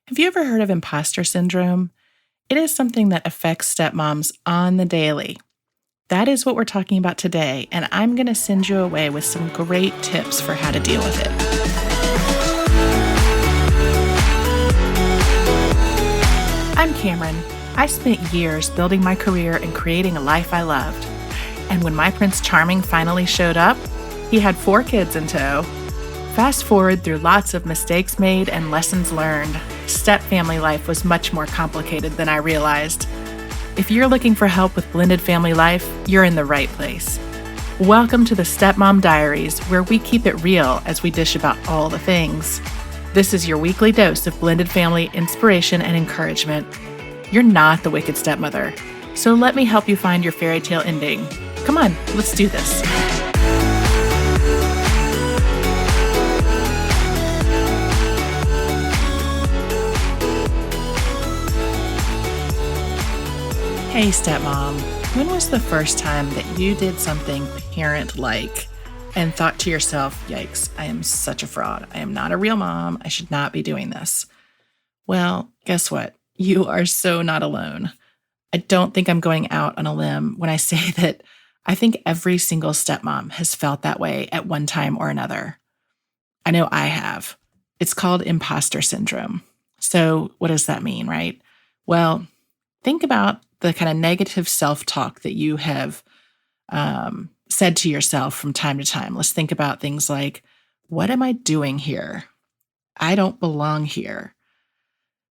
Have you ever heard of imposter syndrome? It is something that affects stepmoms on the daily. That is what we're talking about today, and I'm going to send you away with some great tips for how to deal with it. I'm Cameron. I spent years building my career and creating a life I loved. And when my Prince Charming finally showed up, he had 4 kids in tow. Fast forward through lots of mistakes made and lessons learned, step-family life was much more complicated than I realized. If you're looking for help with blended family life, you're in the right place. Welcome to the Stepmom Diaries, where we keep it real as we dish about all the things. This is your weekly dose of blended family inspiration and encouragement. You're not the wicked stepmother, so let me help you find your fairy tale ending. Come on, let's do this. Hey, stepmom, when was the first time that you did something parent-like and thought to yourself, yikes, I am such a fraud. I am not a real mom. I should not be doing this. Well, guess what? You are so not alone. I don't think I'm going out on a limb when I say that I think every single stepmom has felt that way at one time or another. I know I have. It's called imposter syndrome. So what does that mean, right? Well, think about the kind of negative self-talk that you have said to yourself from time to time. Let's think about things like, what am I doing here? I don't belong here.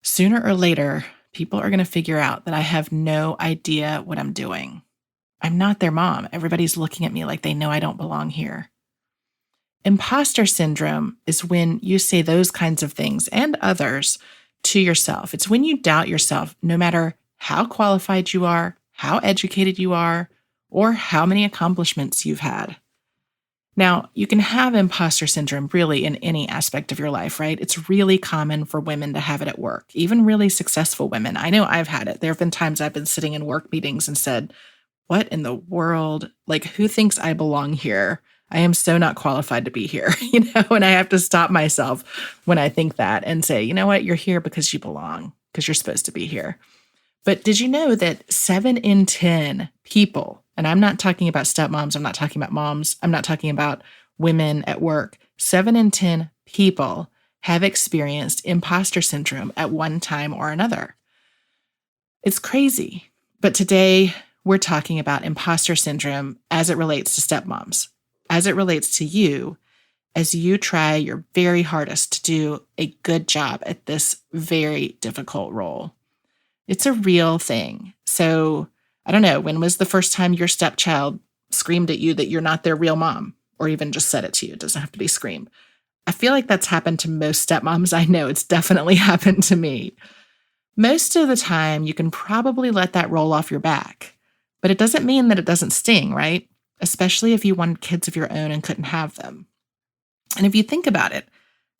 Sooner or later, people are going to figure out that I have no idea what I'm doing. I'm not their mom. Everybody's looking at me like they know I don't belong here. Imposter syndrome is when you say those kinds of things and others to yourself. It's when you doubt yourself, no matter how qualified you are, how educated you are, or how many accomplishments you've had. Now, you can have imposter syndrome really in any aspect of your life, right? It's really common for women to have it at work, even really successful women. I know I've had it. There have been times I've been sitting in work meetings and said, what in the world? Like, who thinks I belong here? I am so not qualified to be here, and I have to stop myself when I think that and say, you know what? You're here because you belong, because you're supposed to be here. But did you know that 7 in 10 people, and I'm not talking about stepmoms, I'm not talking about moms, I'm not talking about women at work, 7 in 10 people have experienced imposter syndrome at one time or another. It's crazy. But today we're talking about imposter syndrome as it relates to stepmoms, as it relates to you, as you try your very hardest to do a good job at this very difficult role. It's a real thing. So I don't know, when was the first time your stepchild screamed at you that you're not their real mom, or even just said it to you? It doesn't have to be scream. I feel like that's happened to most stepmoms I know. It's definitely happened to me. Most of the time, you can probably let that roll off your back, but it doesn't mean that it doesn't sting, right? Especially if you wanted kids of your own and couldn't have them. And if you think about it,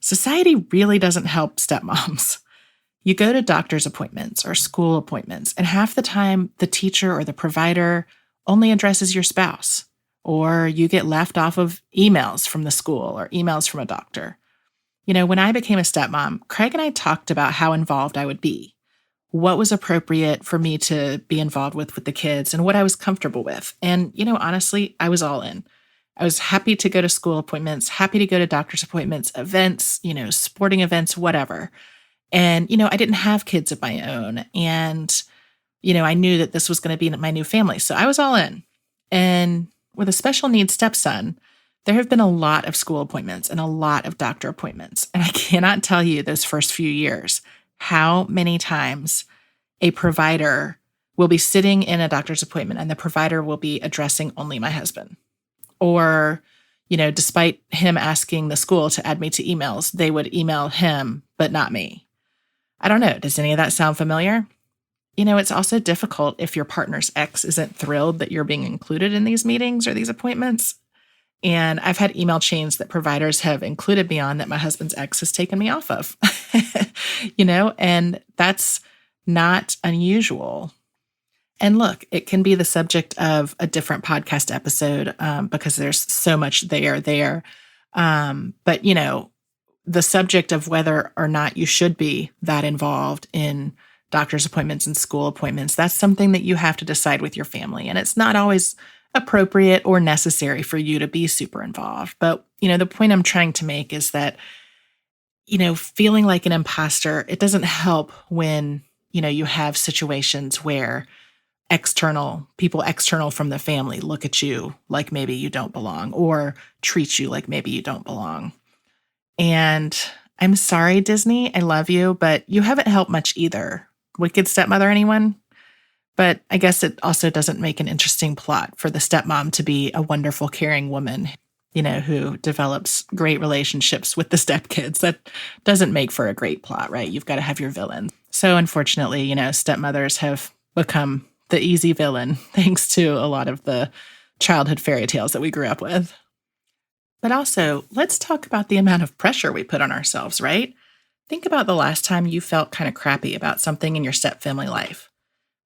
society really doesn't help stepmoms. You go to doctor's appointments or school appointments, and half the time the teacher or the provider only addresses your spouse, or you get left off of emails from the school or emails from a doctor. When I became a stepmom, Craig and I talked about how involved I would be, what was appropriate for me to be involved with the kids, and what I was comfortable with. And, honestly, I was all in. I was happy to go to school appointments, happy to go to doctor's appointments, events, sporting events, whatever. And, I didn't have kids of my own. And, I knew that this was going to be my new family. So I was all in. And with a special needs stepson, there have been a lot of school appointments and a lot of doctor appointments. And I cannot tell you those first few years how many times a provider will be sitting in a doctor's appointment and the provider will be addressing only my husband. Or, despite him asking the school to add me to emails, they would email him, but not me. I don't know. Does any of that sound familiar? It's also difficult if your partner's ex isn't thrilled that you're being included in these meetings or these appointments. And I've had email chains that providers have included me on that my husband's ex has taken me off of, and that's not unusual. And look, it can be the subject of a different podcast episode because there's so much there. But, the subject of whether or not you should be that involved in doctor's appointments and school appointments, that's something that you have to decide with your family. And it's not always appropriate or necessary for you to be super involved. But, the point I'm trying to make is that, feeling like an imposter, it doesn't help when, you have situations where people external from the family look at you like maybe you don't belong or treat you like maybe you don't belong. And I'm sorry, Disney, I love you, but you haven't helped much either. Wicked stepmother, anyone? But I guess it also doesn't make an interesting plot for the stepmom to be a wonderful, caring woman, who develops great relationships with the stepkids. That doesn't make for a great plot, right? You've got to have your villain. So unfortunately, stepmothers have become the easy villain thanks to a lot of the childhood fairy tales that we grew up with. But also, let's talk about the amount of pressure we put on ourselves, right? Think about the last time you felt kind of crappy about something in your stepfamily life.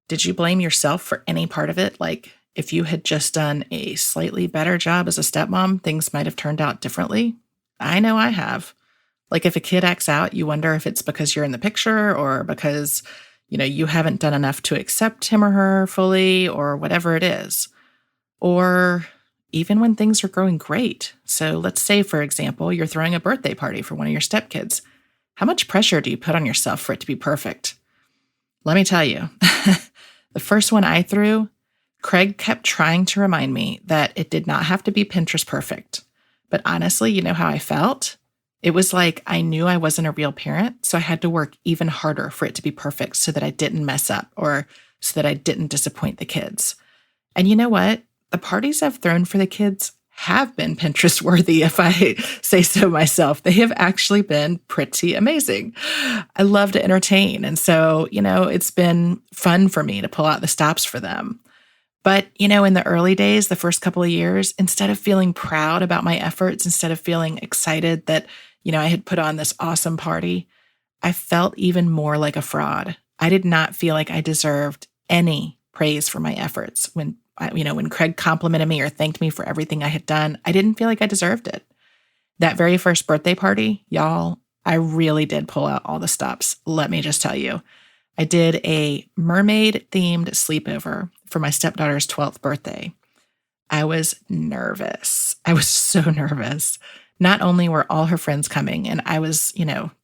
Did you blame yourself for any part of it? Like, if you had just done a slightly better job as a stepmom, things might have turned out differently? I know I have. Like, if a kid acts out, you wonder if it's because you're in the picture or because, you haven't done enough to accept him or her fully or whatever it is. Or even when things are going great. So let's say, for example, you're throwing a birthday party for one of your stepkids. How much pressure do you put on yourself for it to be perfect? Let me tell you, the first one I threw, Craig kept trying to remind me that it did not have to be Pinterest perfect. But honestly, you know how I felt? It was like I knew I wasn't a real parent, so I had to work even harder for it to be perfect so that I didn't mess up or so that I didn't disappoint the kids. And you know what? The parties I've thrown for the kids have been Pinterest worthy, if I say so myself. They have actually been pretty amazing. I love to entertain. And so, it's been fun for me to pull out the stops for them. But, in the early days, the first couple of years, instead of feeling proud about my efforts, instead of feeling excited that, I had put on this awesome party, I felt even more like a fraud. I did not feel like I deserved any praise for my efforts. When Craig complimented me or thanked me for everything I had done, I didn't feel like I deserved it. That very first birthday party, y'all, I really did pull out all the stops. Let me just tell you. I did a mermaid-themed sleepover for my stepdaughter's 12th birthday. I was nervous. I was so nervous. Not only were all her friends coming, and I was,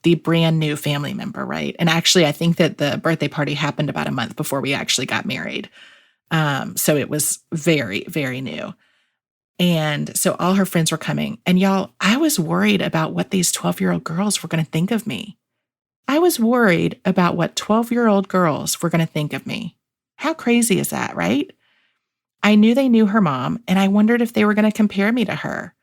the brand new family member, right? And actually, I think that the birthday party happened about a month before we actually got married. So it was very, very new. And so all her friends were coming. And y'all, I was worried about what these 12-year-old girls were going to think of me. I was worried about what 12-year-old girls were going to think of me. How crazy is that, right? I knew they knew her mom, and I wondered if they were going to compare me to her.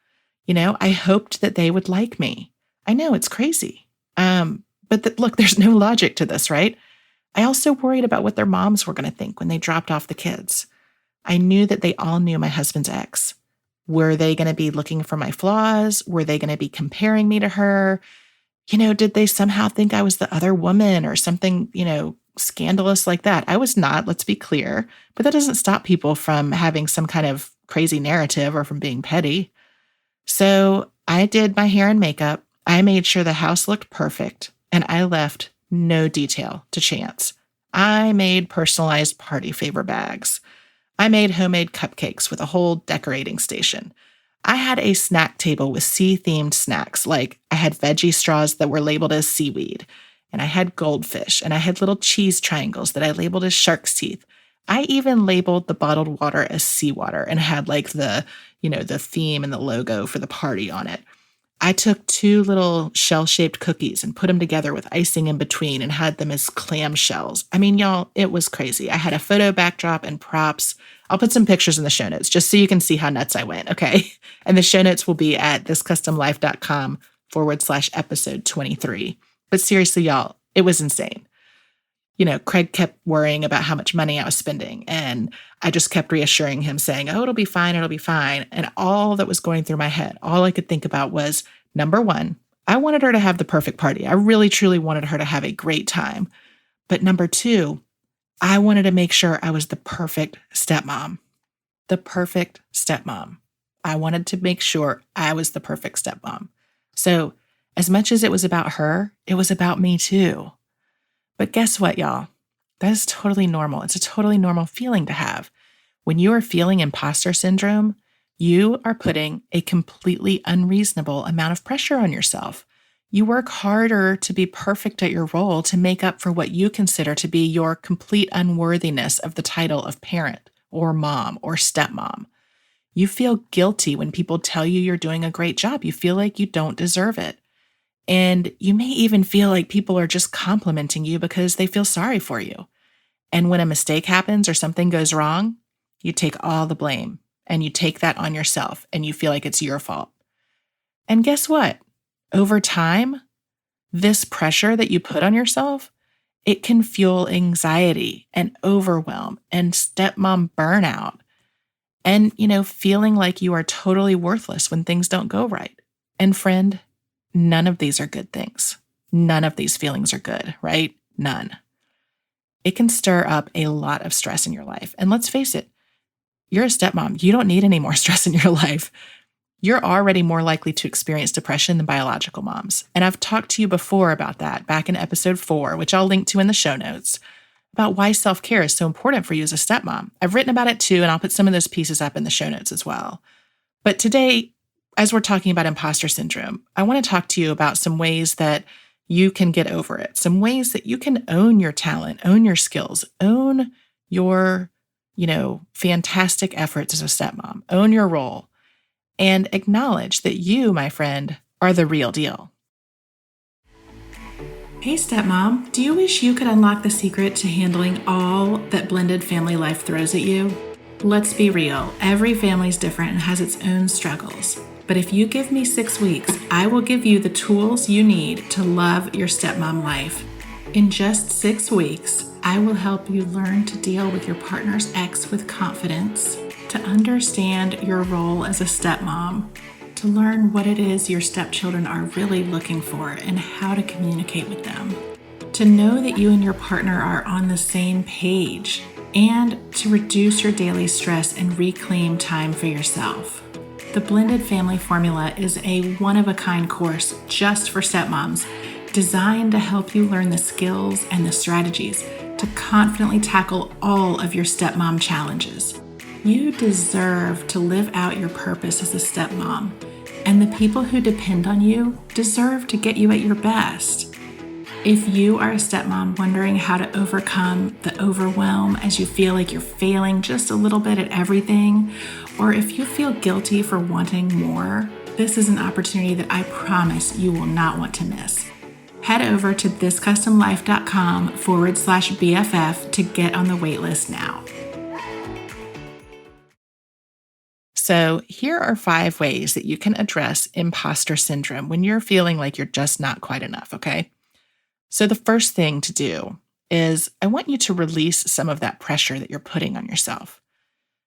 I hoped that they would like me. I know it's crazy. But look, there's no logic to this, right? I also worried about what their moms were going to think when they dropped off the kids. I knew that they all knew my husband's ex. Were they going to be looking for my flaws? Were they going to be comparing me to her? Did they somehow think I was the other woman or something, scandalous like that? I was not, let's be clear, but that doesn't stop people from having some kind of crazy narrative or from being petty. So I did my hair and makeup. I made sure the house looked perfect, and I left no detail to chance. I made personalized party favor bags. I made homemade cupcakes with a whole decorating station. I had a snack table with sea-themed snacks, like I had veggie straws that were labeled as seaweed, and I had goldfish, and I had little cheese triangles that I labeled as shark's teeth. I even labeled the bottled water as seawater and had like the theme and the logo for the party on it. I took 2 little shell-shaped cookies and put them together with icing in between and had them as clam shells. I mean, y'all, it was crazy. I had a photo backdrop and props. I'll put some pictures in the show notes just so you can see how nuts I went, okay? And the show notes will be at thiscustomlife.com/episode 23. But seriously, y'all, it was insane. Craig kept worrying about how much money I was spending, and I just kept reassuring him saying, oh, it'll be fine, it'll be fine. And all that was going through my head, all I could think about was, number one, I wanted her to have the perfect party. I really, truly wanted her to have a great time. But number two, I wanted to make sure I was the perfect stepmom. The perfect stepmom. I wanted to make sure I was the perfect stepmom. So As much as it was about her, it was about me too. But guess what, y'all? That is totally normal. It's a totally normal feeling to have. When you are feeling imposter syndrome, you are putting a completely unreasonable amount of pressure on yourself. You work harder to be perfect at your role to make up for what you consider to be your complete unworthiness of the title of parent or mom or stepmom. You feel guilty when people tell you you're doing a great job. You feel like you don't deserve it. And you may even feel like people are just complimenting you because they feel sorry for you. And when a mistake happens or something goes wrong, you take all the blame and you take that on yourself and you feel like it's your fault. And guess what? Over time, this pressure that you put on yourself, it can fuel anxiety and overwhelm and stepmom burnout and, feeling like you are totally worthless when things don't go right. And friend, none of these are good things. None of these feelings are good, right? None. It can stir up a lot of stress in your life. And let's face it, you're a stepmom. You don't need any more stress in your life. You're already more likely to experience depression than biological moms. And I've talked to you before about that back in episode 4, which I'll link to in the show notes, about why self-care is so important for you as a stepmom. I've written about it too, and I'll put some of those pieces up in the show notes as well. But today, as we're talking about imposter syndrome, I want to talk to you about some ways that you can get over it, some ways that you can own your talent, own your skills, own your, fantastic efforts as a stepmom, own your role, and acknowledge that you, my friend, are the real deal. Hey, stepmom, do you wish you could unlock the secret to handling all that blended family life throws at you? Let's be real, every family's different and has its own struggles. But if you give me 6 weeks, I will give you the tools you need to love your stepmom life. In just 6 weeks, I will help you learn to deal with your partner's ex with confidence, to understand your role as a stepmom, to learn what it is your stepchildren are really looking for and how to communicate with them, to know that you and your partner are on the same page, and to reduce your daily stress and reclaim time for yourself. The Blended Family Formula is a one-of-a-kind course just for stepmoms, designed to help you learn the skills and the strategies to confidently tackle all of your stepmom challenges. You deserve to live out your purpose as a stepmom, and the people who depend on you deserve to get you at your best. If you are a stepmom wondering how to overcome the overwhelm as you feel like you're failing just a little bit at everything, or if you feel guilty for wanting more, this is an opportunity that I promise you will not want to miss. Head over to thiscustomlife.com/BFF to get on the waitlist now. So here are 5 ways that you can address imposter syndrome when you're feeling like you're just not quite enough, okay? So the first thing to do is I want you to release some of that pressure that you're putting on yourself.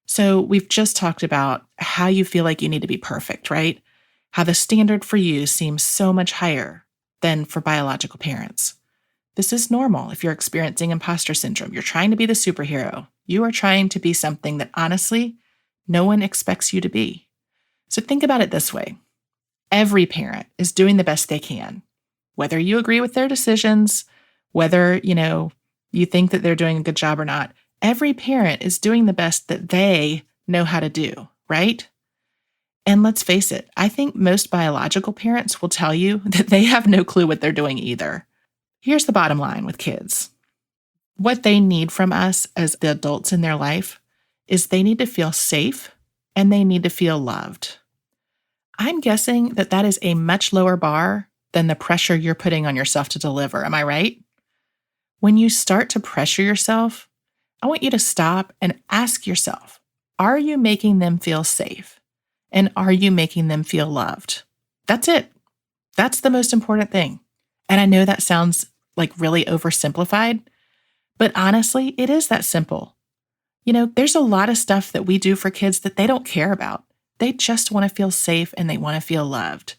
So we've just talked about how you feel like you need to be perfect, right? How the standard for you seems so much higher than for biological parents. This is normal if you're experiencing imposter syndrome. You're trying to be the superhero. You are trying to be something that honestly, no one expects you to be. So think about it this way. Every parent is doing the best they can. Whether you agree with their decisions, whether, you think that they're doing a good job or not, every parent is doing the best that they know how to do, right? And let's face it, I think most biological parents will tell you that they have no clue what they're doing either. Here's the bottom line with kids. What they need from us as the adults in their life is they need to feel safe and they need to feel loved. I'm guessing that that is a much lower bar than the pressure you're putting on yourself to deliver. Am I right? When you start to pressure yourself, I want you to stop and ask yourself, are you making them feel safe? And are you making them feel loved? That's it. That's the most important thing. And I know that sounds like really oversimplified, but honestly, it is that simple. There's a lot of stuff that we do for kids that they don't care about. They just want to feel safe and they want to feel loved.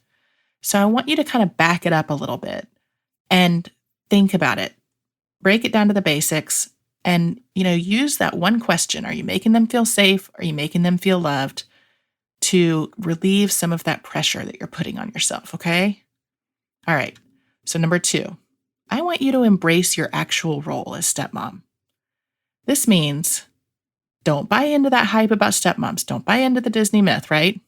So I want you to kind of back it up a little bit and think about it. Break it down to the basics and, use that one question. Are you making them feel safe? Are you making them feel loved? To relieve some of that pressure that you're putting on yourself, okay? All right. So number 2, I want you to embrace your actual role as stepmom. This means don't buy into that hype about stepmoms. Don't buy into the Disney myth, right?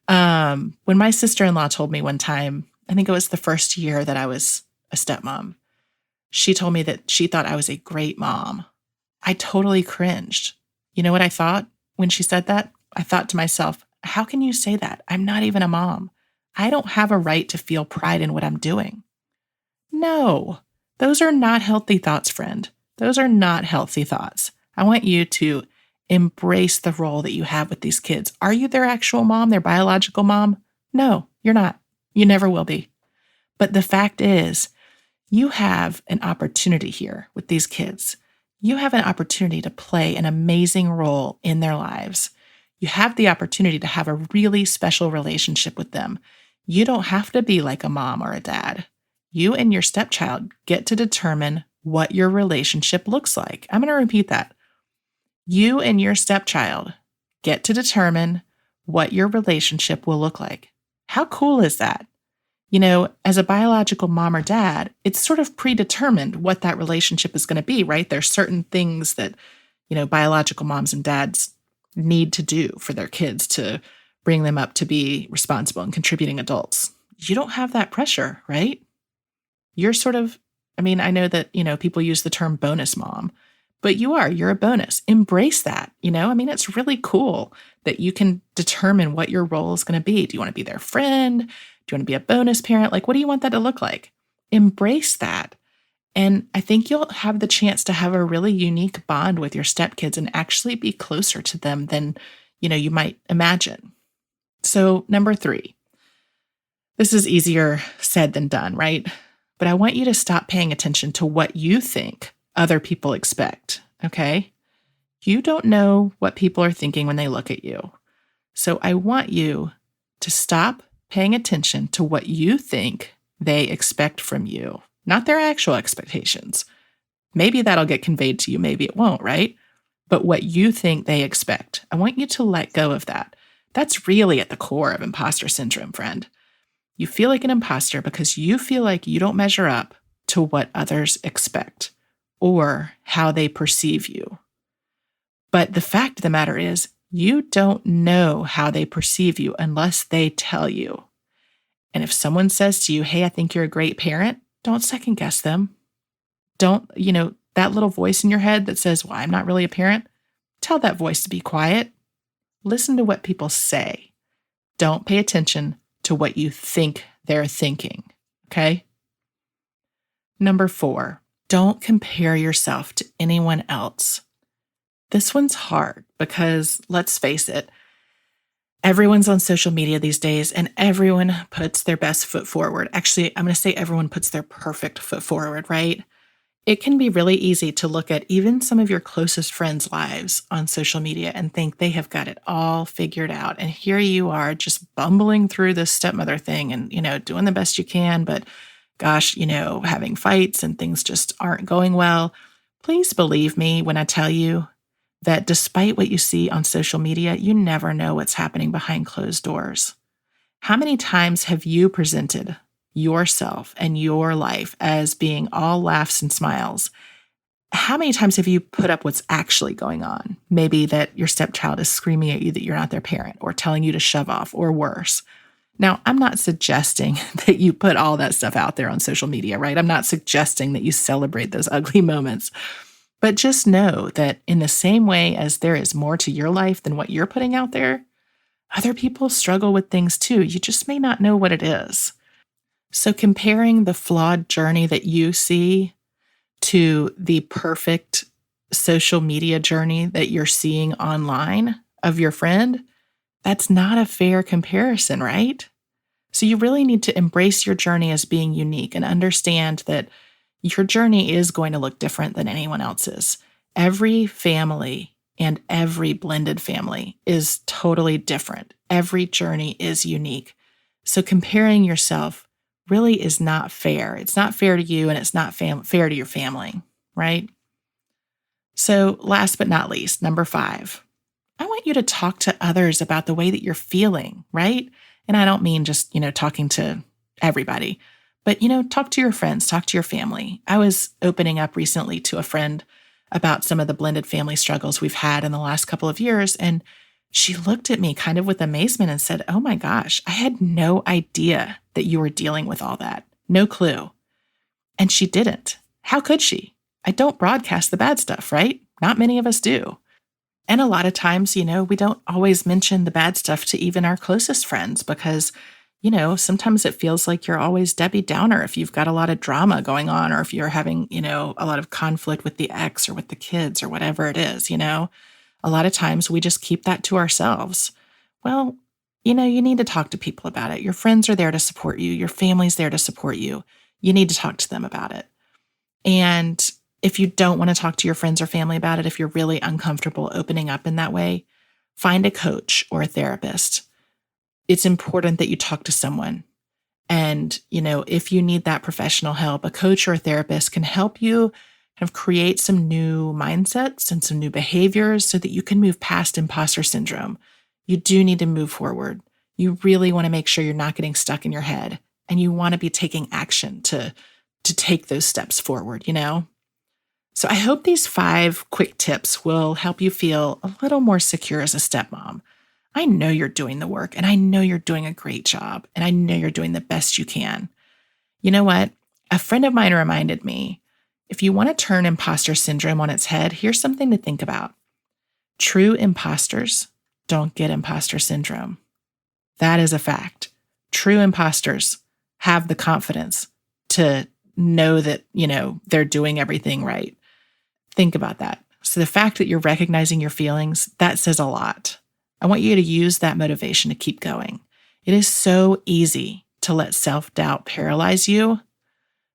When my sister-in-law told me one time, I think it was the first year that I was a stepmom, she told me that she thought I was a great mom. I totally cringed. You know what I thought when she said that? I thought to myself, how can you say that? I'm not even a mom. I don't have a right to feel pride in what I'm doing. No, those are not healthy thoughts, friend. Those are not healthy thoughts. I want you to embrace the role that you have with these kids. Are you their actual mom, their biological mom? No, you're not. You never will be. But the fact is, you have an opportunity here with these kids. You have an opportunity to play an amazing role in their lives. You have the opportunity to have a really special relationship with them. You don't have to be like a mom or a dad. You and your stepchild get to determine what your relationship looks like. I'm going to repeat that. You and your stepchild get to determine what your relationship will look like. How cool is that? You know, as a biological mom or dad, it's sort of predetermined what that relationship is going to be, right? There's certain things that, biological moms and dads need to do for their kids to bring them up to be responsible and contributing adults. You don't have that pressure, right? You're sort of, I know that, people use the term bonus mom, but you're a bonus. Embrace that, it's really cool that you can determine what your role is going to be. Do you want to be their friend? Do you want to be a bonus parent? Like, what do you want that to look like? Embrace that. And I think you'll have the chance to have a really unique bond with your stepkids and actually be closer to them than, you might imagine. So number 3, this is easier said than done, right? But I want you to stop paying attention to what you think other people expect, okay? You don't know what people are thinking when they look at you. So I want you to stop paying attention to what you think they expect from you, not their actual expectations. Maybe that'll get conveyed to you, maybe it won't, right? But what you think they expect, I want you to let go of that. That's really at the core of imposter syndrome, friend. You feel like an imposter because you feel like you don't measure up to what others expect or how they perceive you. But the fact of the matter is, you don't know how they perceive you unless they tell you. And if someone says to you, hey, I think you're a great parent, don't second guess them. Don't, that little voice in your head that says, well, I'm not really a parent, tell that voice to be quiet. Listen to what people say. Don't pay attention to what you think they're thinking, okay? Number 4, don't compare yourself to anyone else. This one's hard because, let's face it, everyone's on social media these days and everyone puts their best foot forward. Actually, I'm going to say everyone puts their perfect foot forward, right? It can be really easy to look at even some of your closest friends' lives on social media and think they have got it all figured out. And here you are just bumbling through this stepmother thing and, doing the best you can, but gosh, having fights and things just aren't going well. Please believe me when I tell you that despite what you see on social media, you never know what's happening behind closed doors. How many times have you presented yourself and your life as being all laughs and smiles? How many times have you put up what's actually going on? Maybe that your stepchild is screaming at you that you're not their parent or telling you to shove off or worse. Now, I'm not suggesting that you put all that stuff out there on social media, right? I'm not suggesting that you celebrate those ugly moments. But just know that in the same way as there is more to your life than what you're putting out there, other people struggle with things too. You just may not know what it is. So comparing the flawed journey that you see to the perfect social media journey that you're seeing online of your friend, that's not a fair comparison, right? So you really need to embrace your journey as being unique and understand that your journey is going to look different than anyone else's. Every family and every blended family is totally different. Every journey is unique. So comparing yourself really is not fair. It's not fair to you and it's not fair to your family, right? So last but not least, number 5, I want you to talk to others about the way that you're feeling, right? And I don't mean just, talking to everybody. But, talk to your friends, talk to your family. I was opening up recently to a friend about some of the blended family struggles we've had in the last couple of years. And she looked at me kind of with amazement and said, "Oh my gosh, I had no idea that you were dealing with all that. No clue." And she didn't. How could she? I don't broadcast the bad stuff, right? Not many of us do. And a lot of times, we don't always mention the bad stuff to even our closest friends because, sometimes it feels like you're always Debbie Downer if you've got a lot of drama going on or if you're having, a lot of conflict with the ex or with the kids or whatever it is, A lot of times we just keep that to ourselves. Well, you need to talk to people about it. Your friends are there to support you. Your family's there to support you. You need to talk to them about it. And if you don't want to talk to your friends or family about it, if you're really uncomfortable opening up in that way, find a coach or a therapist. It's important that you talk to someone. And, if you need that professional help, a coach or a therapist can help you kind of create some new mindsets and some new behaviors so that you can move past imposter syndrome. You do need to move forward. You really want to make sure you're not getting stuck in your head, and you want to be taking action to take those steps forward, So I hope these 5 quick tips will help you feel a little more secure as a stepmom. I know you're doing the work, and I know you're doing a great job, and I know you're doing the best you can. You know what? A friend of mine reminded me, if you want to turn imposter syndrome on its head, here's something to think about. True imposters don't get imposter syndrome. That is a fact. True imposters have the confidence to know that, they're doing everything right. Think about that. So the fact that you're recognizing your feelings, that says a lot. I want you to use that motivation to keep going. It is so easy to let self-doubt paralyze you.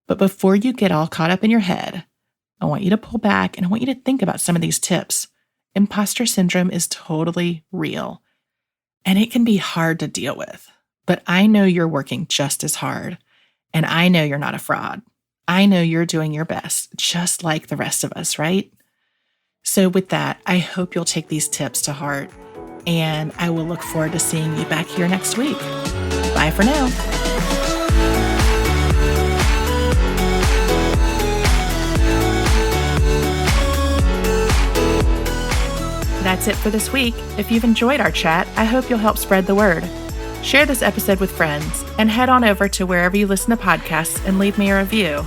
But before you get all caught up in your head, I want you to pull back and I want you to think about some of these tips. Imposter syndrome is totally real, and it can be hard to deal with. But I know you're working just as hard, and I know you're not a fraud. I know you're doing your best, just like the rest of us, right? So with that, I hope you'll take these tips to heart, and I will look forward to seeing you back here next week. Bye for now. That's it for this week. If you've enjoyed our chat, I hope you'll help spread the word. Share this episode with friends and head on over to wherever you listen to podcasts and leave me a review.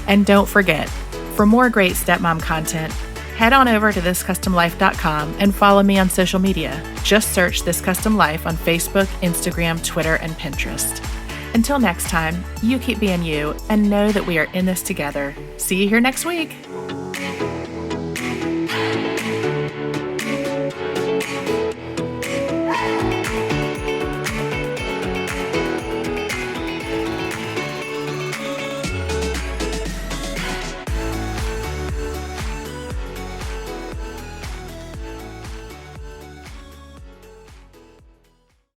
And don't forget, for more great stepmom content, head on over to thiscustomlife.com and follow me on social media. Just search This Custom Life on Facebook, Instagram, Twitter, and Pinterest. Until next time, you keep being you and know that we are in this together. See you here next week.